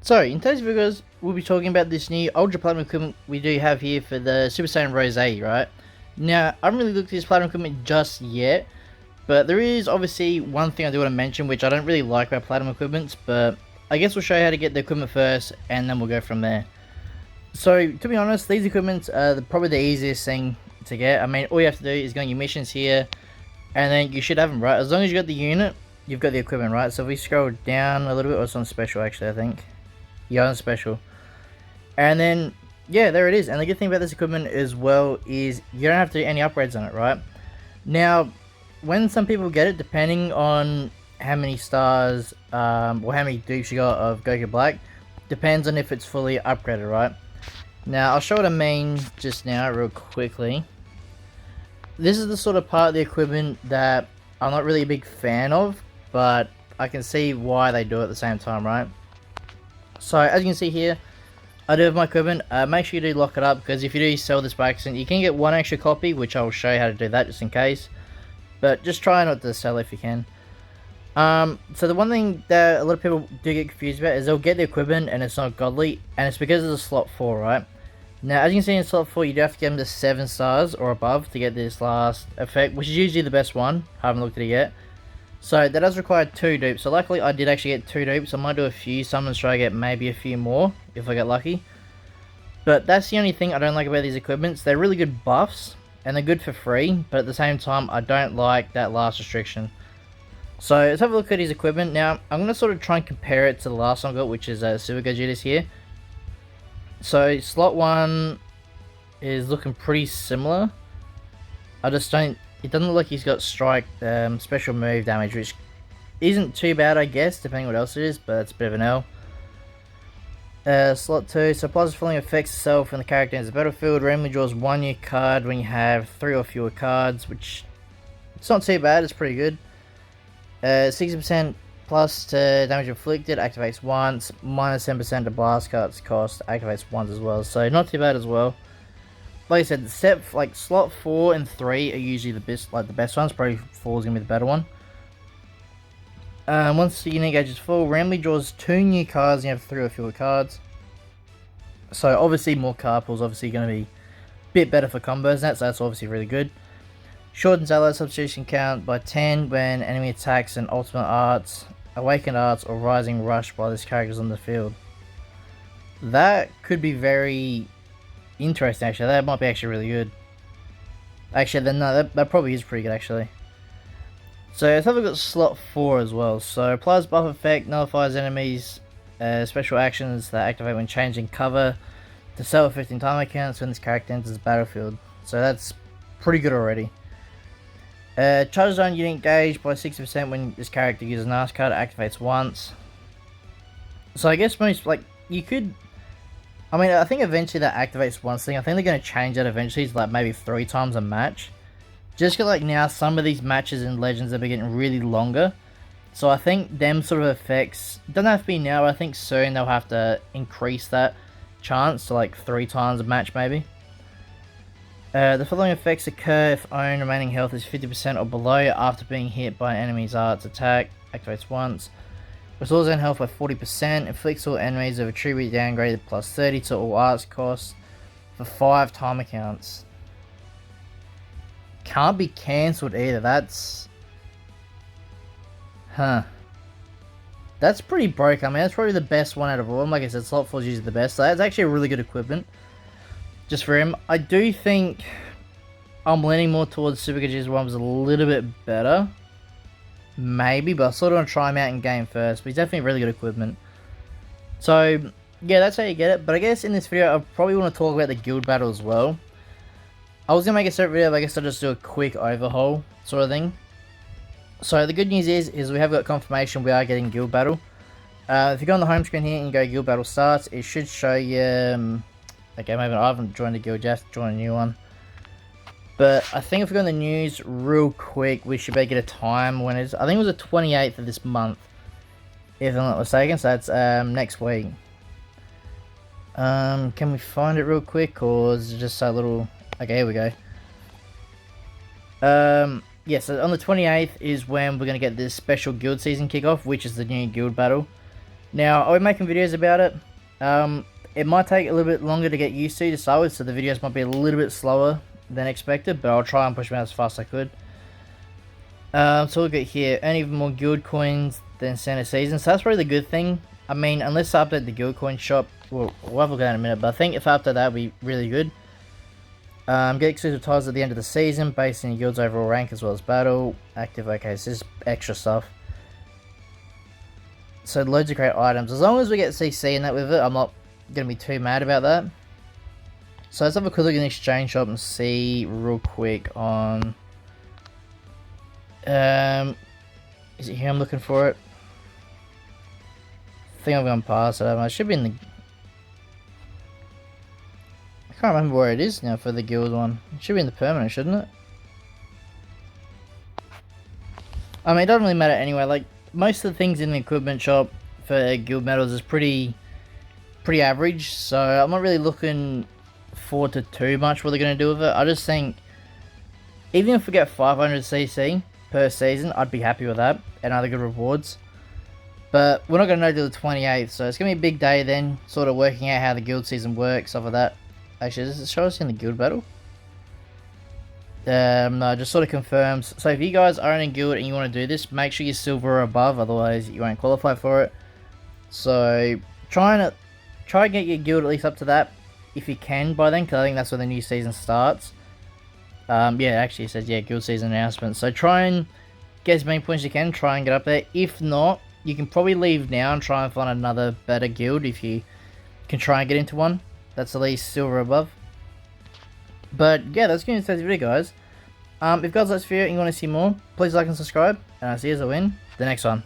So, in today's videos, we'll be talking about this new Ultra Platinum equipment we do have here for the Super Saiyan Rose, right? Now, I haven't really looked at this Platinum equipment just yet, but there is obviously one thing I do want to mention, which I don't really like about Platinum equipments, but I guess we'll show you how to get the equipment first, and then we'll go from there. So, to be honest, these equipments are probably the easiest thing to get. I mean, all you have to do is go on your missions here, and then you should have them, right? As long as you got the unit, you've got the equipment, right? So if we scroll down a little bit, or it's on special actually, I think. Yeah, on special. And then, yeah, there it is. And the good thing about this equipment as well is you don't have to do any upgrades on it, right? Now, when some people get it, depending on how many stars or how many dupes you got of Goku Black, depends on if it's fully upgraded, right? Now, I'll show what I mean just now real quickly. This is the sort of part of the equipment that I'm not really a big fan of, but I can see why they do it at the same time, right? So, as you can see here, I do have my equipment. Make sure you do lock it up, because if you do sell this by accident, you can get one extra copy, which I will show you how to do that just in case. But just try not to sell if you can. So the one thing that a lot of people do get confused about is they'll get the equipment and it's not godly, and it's because of the slot 4, right? Now, as you can see in slot 4, you do have to get them to 7 stars or above to get this last effect, which is usually the best one. I haven't looked at it yet. So that does require 2 dupes. So luckily I did actually get 2 dupes. I might do a few summons, try to get maybe a few more if I get lucky. But that's the only thing I don't like about these equipments. They're really good buffs and they're good for free, but at the same time I don't like that last restriction. So let's have a look at his equipment. Now I'm going to sort of try and compare it to the last one I got, which is Super Gogeta's here. So slot 1 is looking pretty similar. I just don't... It doesn't look like he's got strike special move damage, which isn't too bad, I guess, depending what else it is, but it's a bit of an L. Slot 2, so Plasma Falling affects itself when the character enters the battlefield. Randomly draws 1 new card when you have 3 or fewer cards, which it's not too bad, it's pretty good. 60% plus to damage inflicted, activates once, minus 10% to blast cards cost, activates once as well, so not too bad as well. Like I said, slot 4 and 3 are usually the best, the best ones. Probably 4 is gonna be the better one. Once the unit gauge is full, randomly draws 2 new cards and you have 3 or fewer cards. So obviously more card pools obviously gonna be a bit better for combos and that, so that's obviously really good. Shortens ally substitution count by 10 when enemy attacks and ultimate arts, awakened arts, or rising rush while this character is on the field. That could be very interesting, actually. That might be actually really good. Actually, then no, that probably is pretty good, actually. So let's have a look at slot 4 as well. So applies buff effect, nullifies enemies, special actions that activate when changing cover to sell 15 timer counts when this character enters the battlefield. So that's pretty good already. Charges on unit gauge by 60% when this character uses an arts card, activates once. So I guess you could... I mean, I think eventually that activates once thing. I think they're going to change that eventually to maybe 3 times a match. Just because now some of these matches in Legends are getting really longer. So I think them sort of effects, doesn't have to be now, but I think soon they'll have to increase that chance to 3 times a match maybe. The following effects occur if own remaining health is 50% or below after being hit by an enemy's arts attack. Activates once. Restores own health by 40%, inflicts all enemies of attribute downgraded plus 30 to all arts costs for 5 timer counts. Can't be cancelled either, that's... That's pretty broke. I mean, that's probably the best one out of all of them. Like I said, slot 4 is usually the best, so that's actually a really good equipment. Just for him. I do think I'm leaning more towards Super Gogeta's one was a little bit better. Maybe, but I sort of want to try him out in game first. But he's definitely really good equipment. So, yeah, that's how you get it. But I guess in this video, I probably want to talk about the guild battle as well. I was going to make a separate video, but I guess I'll just do a quick overhaul sort of thing. So, the good news is we have got confirmation we are getting guild battle. If you go on the home screen here and you go guild battle starts, it should show you... okay, maybe I haven't joined a guild yet, join a new one. But I think if we go on the news real quick, we should be able to get a time when it's... I think it was the 28th of this month, if I'm not mistaken, so that's next week. Can we find it real quick, or is it just a little... Okay, here we go. Yeah, so on the 28th is when we're going to get this special guild season kickoff, which is the new guild battle. Now, I'll be making videos about it. It might take a little bit longer to get used to start with, so the videos might be a little bit slower than expected, but I'll try and push them out as fast as I could. So we'll get here, earn even more guild coins than standard season, so that's probably the good thing. I mean, unless I update the guild coin shop, we'll have a look at that in a minute, but I think if I update that, it'll be really good. Get exclusive titles at the end of the season, based on your guild's overall rank as well as battle. Active, okay, so this is extra stuff. So loads of great items. As long as we get CC in that with it, I'm not going to be too mad about that. So let's have a quick look in the exchange shop and see real quick on... is it here I'm looking for it? I think I've gone past it. I should be in the... I can't remember where it is now for the guild one. It should be in the permanent, shouldn't it? I mean, it doesn't really matter anyway. Like, most of the things in the equipment shop for guild medals is pretty average. So I'm not really looking forward to too much what they're going to do with it. I just think, even if we get 500cc per season, I'd be happy with that. And other good rewards. But we're not going to know till the 28th, so it's going to be a big day then, sort of working out how the guild season works, stuff like that. Actually, does it show us in the guild battle? No, just sort of confirms. So if you guys are in a guild and you want to do this, make sure you're silver or above, otherwise you won't qualify for it. So try and get your guild at least up to that, if you can by then, because I think that's when the new season starts. Yeah, actually it says, yeah, guild season announcement. So try and get as many points as you can, try and get up there. If not, you can probably leave now and try and find another better guild if you can try and get into one that's at least silver above. But yeah, that's going to today's video, guys. If you guys like this video and you want to see more, please like and subscribe, and I'll see you in the next one.